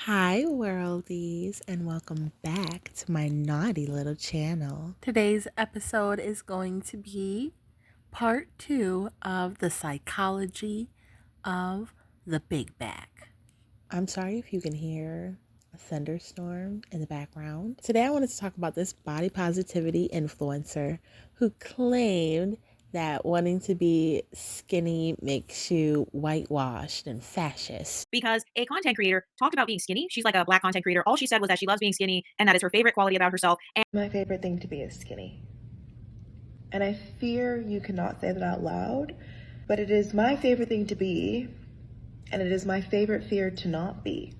Hi, worldies, and welcome back to my naughty little channel. Today's episode is going to be part 2 of the psychology of the big back. I'm sorry if you can hear a thunderstorm in the background. Today, I wanted to talk about this body positivity influencer who claimed that wanting to be skinny makes you whitewashed and fascist. Because a content creator talked about being skinny. She's like a black content creator. All she said was that she loves being skinny and that is her favorite quality about herself. And my favorite thing to be is skinny. And I fear you cannot say that out loud, but it is my favorite thing to be, and it is my favorite fear to not be.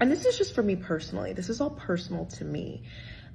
And this is just for me personally. This is all personal to me.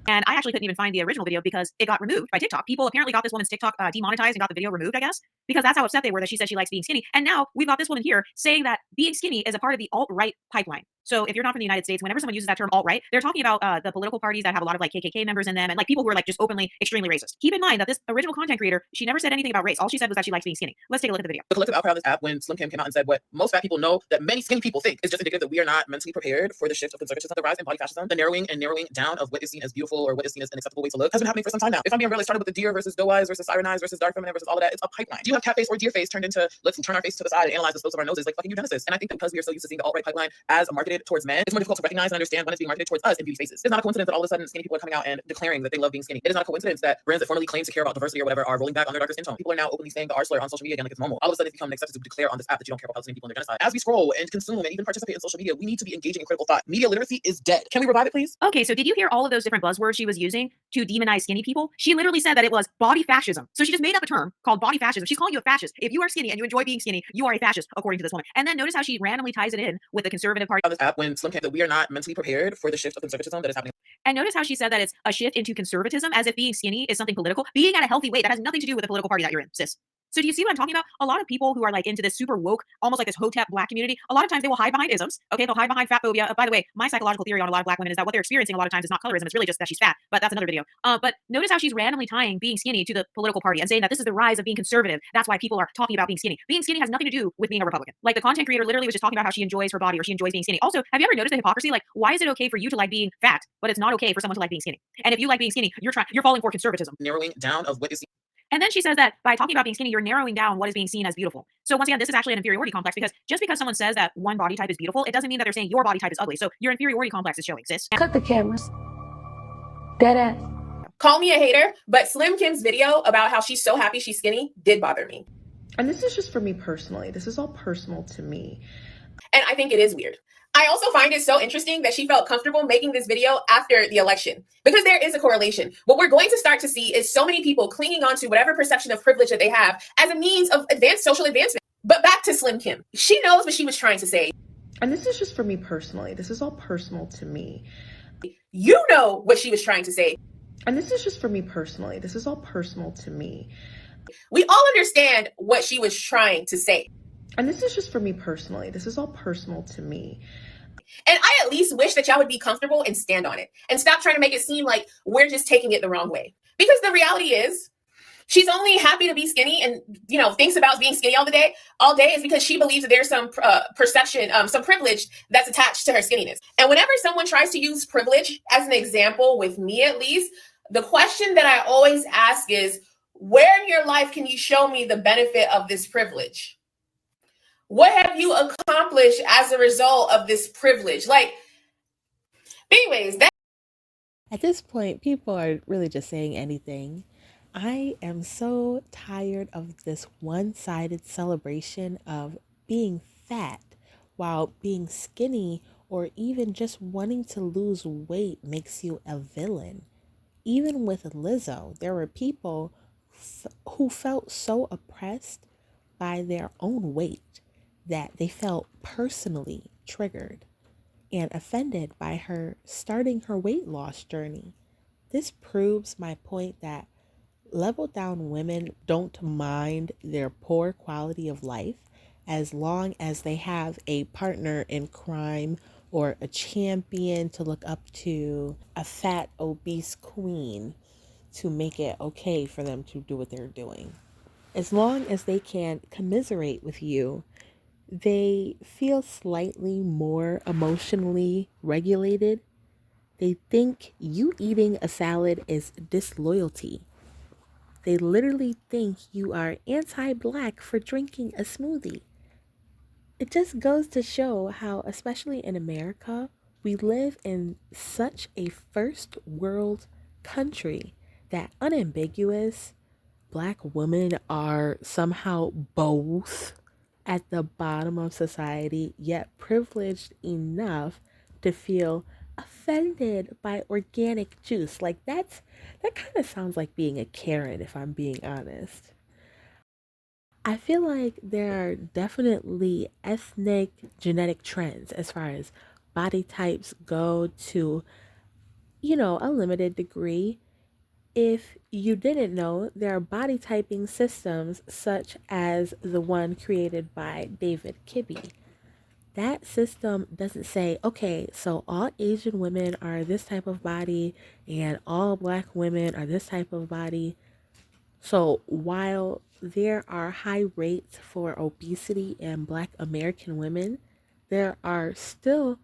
And I actually couldn't even find the original video because it got removed by TikTok. People apparently got this woman's TikTok demonetized and got the video removed, I guess, because that's how upset they were that she said she likes being skinny. And now we've got this woman here saying that being skinny is a part of the alt-right pipeline. So if you're not from the United States, whenever someone uses that term alt-right, they're talking about the political parties that have a lot of like KKK members in them and like people who are like just openly extremely racist. Keep in mind that this original content creator, she never said anything about race. All she said was that she likes being skinny. Let's take a look at the video. The collective outcry on this app when Slim Kim came out and said what most fat people know that many skinny people think is just indicative that we are not mentally prepared for the shift of conservatism, the rise in body fascism, the narrowing down of what is seen as beautiful or what is seen as an acceptable way to look has been happening for some time now. If I'm being real, it started with the deer versus doe eyes versus siren eyes versus dark feminine versus all of that. It's a pipeline. Do you have cat face or deer face turned into let's turn our face to the side and analyze the slopes of our noses like fucking eugenicists? And I think that because we are so used to seeing the alt-right pipeline as marketed towards men, it's more difficult to recognize and understand when it's being marketed towards us in beauty faces. It's not a coincidence that all of a sudden skinny people are coming out and declaring that they love being skinny. It is not a coincidence that brands that formerly claimed to care about diversity or whatever are rolling back on their darker skin tone. People are now openly saying the R slur on social media again like it's normal. All of a sudden it's become accepted to declare on this app that you don't care about Palestinian people and their genocide. As we scroll and consume and even participate in social media, we need to be engaging in critical thought. Media literacy is dead. Can we revive it, please? Okay, so did you hear all of those different buzzwords she was using to demonize skinny people? She literally said that it was body fascism. So she just made up a term called body fascism. She's calling you a fascist. If you are skinny and you enjoy being skinny, you are a fascist, according to this woman. And then notice how she randomly ties it in with the conservative party On this app when Slim Kim that we are not mentally prepared for the shift of conservatism that is happening. And notice how she said that it's a shift into conservatism as if being skinny is something political. Being at a healthy weight, that has nothing to do with the political party that you're in, sis. So do you see what I'm talking about? A lot of people who are like into this super woke, almost like this hotep black community, a lot of times they will hide behind isms. Okay, they'll hide behind fat phobia. By the way, my psychological theory on a lot of black women is that what they're experiencing a lot of times is not colorism. It's really just that she's fat. But that's another video. But notice how she's randomly tying being skinny to the political party and saying that this is the rise of being conservative. That's why people are talking about being skinny. Being skinny has nothing to do with being a Republican. Like the content creator literally was just talking about how she enjoys her body or she enjoys being skinny. Also, have you ever noticed the hypocrisy? Like, why is it okay for you to like being fat, but it's not okay for someone to like being skinny? And if you like being skinny, you're falling for conservatism. Narrowing down of what is And then she says that by talking about being skinny, you're narrowing down what is being seen as beautiful. So once again, this is actually an inferiority complex because just because someone says that one body type is beautiful, it doesn't mean that they're saying your body type is ugly. So your inferiority complex is showing, sis. Cut the cameras. Dead ass. Call me a hater, but Slim Kim's video about how she's so happy she's skinny did bother me. And this is just for me personally. This is all personal to me. And I think it is weird. I also find it so interesting that she felt comfortable making this video after the election because there is a correlation. What we're going to start to see is so many people clinging on to whatever perception of privilege that they have as a means of advanced social advancement. But back to Slim Kim. She knows what she was trying to say. And this is just for me personally. This is all personal to me. You know what she was trying to say. And this is just for me personally. This is all personal to me. We all understand what she was trying to say. And this is just for me personally. This is all personal to me. And I at least wish that y'all would be comfortable and stand on it and stop trying to make it seem like we're just taking it the wrong way. Because the reality is she's only happy to be skinny and, thinks about being skinny all day is because she believes that there's some perception, some privilege that's attached to her skinniness. And whenever someone tries to use privilege as an example, with me at least, the question that I always ask is, where in your life can you show me the benefit of this privilege? What have you accomplished as a result of this privilege? Anyways, At this point, people are really just saying anything. I am so tired of this one-sided celebration of being fat while being skinny or even just wanting to lose weight makes you a villain. Even with Lizzo, there were people who felt so oppressed by their own weight that they felt personally triggered and offended by her starting her weight loss journey. This proves my point that level down women don't mind their poor quality of life as long as they have a partner in crime or a champion to look up to, a fat, obese queen to make it okay for them to do what they're doing. As long as they can commiserate with you, They feel slightly more emotionally regulated. They think you eating a salad is disloyalty. They literally think you are anti black for drinking a smoothie. It just goes to show how, especially in America, we live in such a first world country that unambiguous black women are somehow both at the bottom of society, yet privileged enough to feel offended by organic juice. That kind of sounds like being a Karen, if I'm being honest. I feel like there are definitely ethnic genetic trends as far as body types go to, a limited degree. If you didn't know, there are body typing systems such as the one created by David Kibbe. That system doesn't say, okay, so all Asian women are this type of body and all black women are this type of body. So while there are high rates for obesity in black American women, there are still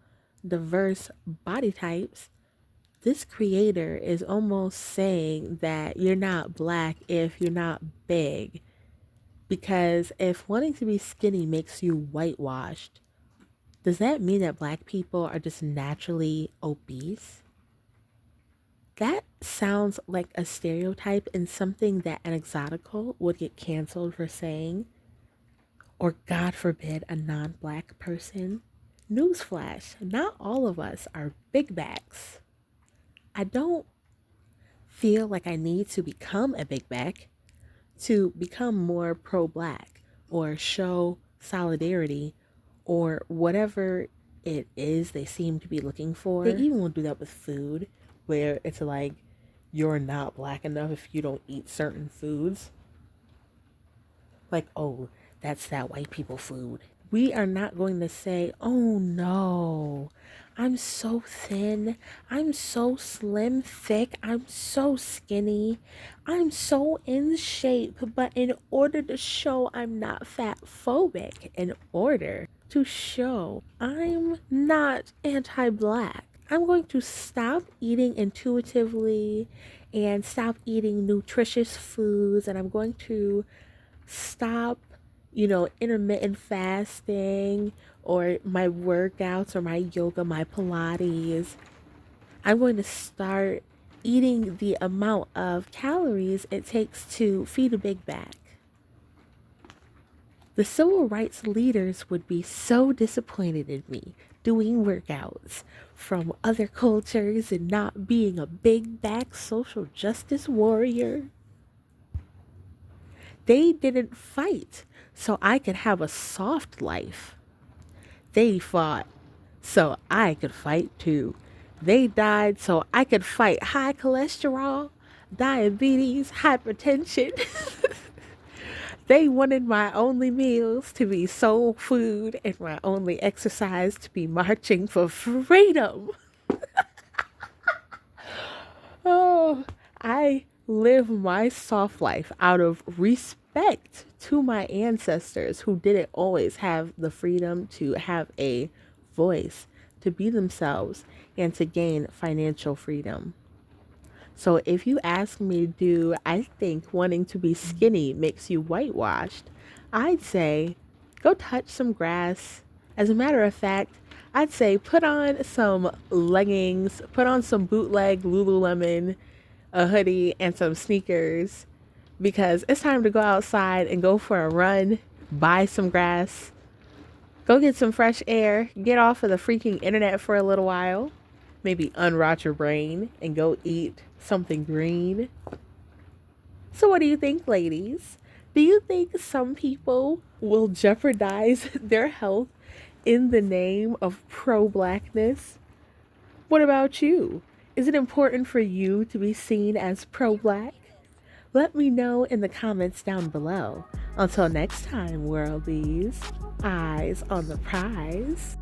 diverse body types. This creator is almost saying that you're not black if you're not big. Because if wanting to be skinny makes you whitewashed, does that mean that black people are just naturally obese? That sounds like a stereotype and something that an exotical would get canceled for saying, or God forbid, a non black person. Newsflash, not all of us are big backs. I don't feel like I need to become a big back to become more pro black or show solidarity or whatever it is they seem to be looking for. They even will do that with food, where it's like you're not black enough if you don't eat certain foods. Like, oh, that's that white people food. We are not going to say, oh no, I'm so thin, I'm so slim, thick, I'm so skinny, I'm so in shape. But in order to show I'm not fat phobic, in order to show I'm not anti black, I'm going to stop eating intuitively and stop eating nutritious foods, and I'm going to stop, intermittent fasting or my workouts or my yoga, my Pilates. I'm going to start eating the amount of calories it takes to feed a big back. The civil rights leaders would be so disappointed in me doing workouts from other cultures and not being a big back social justice warrior. They didn't fight so I could have a soft life. They fought so I could fight too. They died so I could fight high cholesterol, diabetes, hypertension. They wanted my only meals to be soul food and my only exercise to be marching for freedom. Oh, I live my soft life out of respect to my ancestors who didn't always have the freedom to have a voice, to be themselves, and to gain financial freedom. So if you ask me, do I think wanting to be skinny makes you whitewashed? I'd say go touch some grass. As a matter of fact, I'd say put on some leggings, put on some bootleg Lululemon, a hoodie, and some sneakers because it's time to go outside and go for a run, buy some grass, go get some fresh air, get off of the freaking internet for a little while, maybe unrot your brain and go eat something green. So, what do you think, ladies? Do you think some people will jeopardize their health in the name of pro blackness? What about you? Is it important for you to be seen as pro black? Let me know in the comments down below. Until next time, worldies, eyes on the prize.